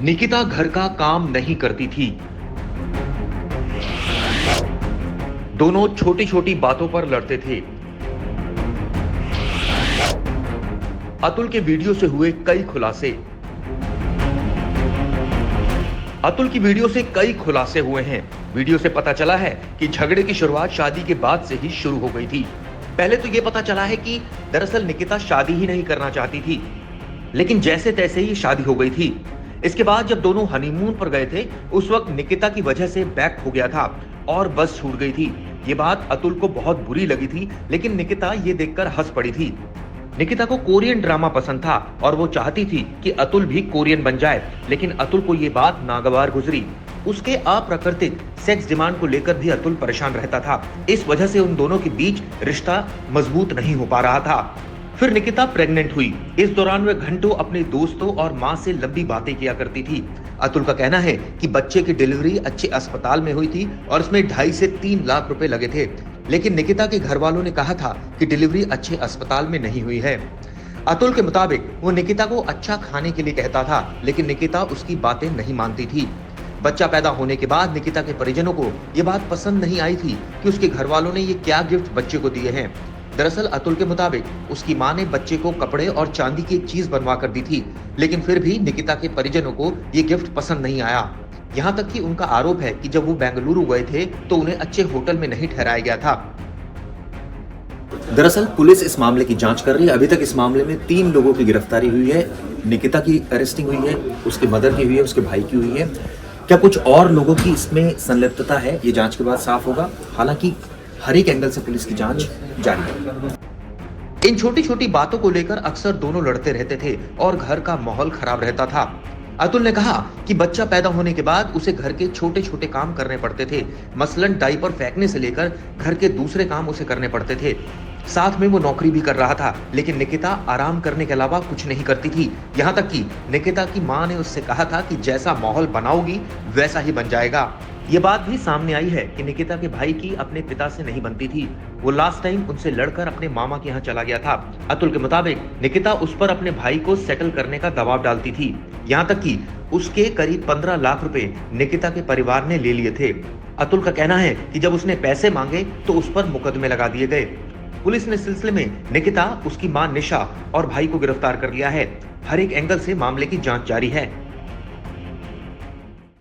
निकिता घर का काम नहीं करती थी। दोनों छोटी छोटी बातों पर लड़ते थे। अतुल के वीडियो से हुए कई खुलासे। अतुल की वीडियो से कई खुलासे हुए हैं। वीडियो से पता चला है कि झगड़े की शुरुआत शादी के बाद से ही शुरू हो गई थी। पहले तो यह पता चला है कि दरअसल निकिता शादी ही नहीं करना चाहती थी, लेकिन जैसे तैसे ही शादी हो गई थी। इसके बाद जब दोनों हनीमून पर गए थे, उस वक्त निकिता की वजह से बैग खो गया था और बस छूट गई थी। ये बात अतुल को बहुत बुरी लगी थी, लेकिन निकिता ये देखकर हंस पड़ी थी। निकिता को कोरियन ड्रामा पसंद था और वो चाहती थी कि अतुल भी कोरियन बन जाए, लेकिन अतुल को ये बात नागवार गुजरी। उसके अप्राकृतिक सेक्स डिमांड को लेकर भी अतुल परेशान रहता था। इस वजह से उन दोनों के बीच रिश्ता मजबूत नहीं हो पा रहा था। फिर निकिता प्रेग्नेंट हुई। इस दौरान वह घंटों अपने दोस्तों और मां से लंबी बातें किया करती थी। अतुल का कहना है कि बच्चे की डिलीवरी अच्छे अस्पताल में हुई थी और इसमें 2.5 से 3 लाख रुपए लगे थे, लेकिन निकिता के घर वालों ने कहा था कि डिलीवरी अच्छे अस्पताल में नहीं हुई है। अतुल के मुताबिक वो निकिता को अच्छा खाने के लिए कहता था, लेकिन निकिता उसकी बातें नहीं मानती थी। बच्चा पैदा होने के बाद निकिता के परिजनों को ये बात पसंद नहीं आई थी कि उसके घर वालों ने ये क्या गिफ्ट बच्चे को दिए हैं। दरअसल अतुल के मुताबिक उसकी मां ने बच्चे को कपड़े और चांदी की एक चीज बनवा कर दी थी, लेकिन फिर भी निकिता के परिजनों को ये गिफ्ट पसंद नहीं आया। यहाँ तक कि उनका आरोप है कि जब वो बेंगलुरु गए थे तो उन्हें अच्छे होटल में नहीं ठहराया गया था। दरअसल पुलिस इस मामले की जांच कर रही है। अभी तक इस मामले में 3 लोगों की गिरफ्तारी हुई है। निकिता की अरेस्टिंग हुई है, उसके मदर की हुई है, उसके भाई की हुई है। क्या कुछ और लोगों की इसमें संलिप्तता है, ये जांच के बाद साफ होगा। हालांकि हर एक एंगल से पुलिस की जांच जारी है। इन छोटी छोटी बातों को लेकर अक्सर दोनों लड़ते रहते थे और घर का माहौल खराब रहता था। अतुल ने कहा कि बच्चा पैदा होने के बाद उसे घर के छोटे छोटे काम करने पड़ते थे, मसलन डायपर फेंकने से लेकर घर के दूसरे काम उसे करने पड़ते थे। साथ में वो नौकरी भी कर रहा था, लेकिन निकिता आराम करने के अलावा कुछ नहीं करती थी। यहाँ तक कि निकिता की मां ने उससे कहा था कि जैसा माहौल बनाओगी वैसा ही बन जाएगा। ये बात भी सामने आई है कि निकिता के भाई की अपने पिता से नहीं बनती थी। वो लास्ट टाइम उनसे लड़कर अपने मामा के यहाँ चला गया था। अतुल के मुताबिक निकिता उस पर अपने भाई को सेटल करने का दबाव डालती थी। यहाँ तक कि उसके करीब 15 लाख रुपए निकिता के परिवार ने ले लिए थे। अतुल का कहना है कि जब उसने पैसे मांगे तो उस पर मुकदमे लगा दिए गए। पुलिस ने सिलसिले में निकिता, उसकी मां निशा और भाई को गिरफ्तार कर लिया है। हर एक एंगल से मामले की जांच जारी है।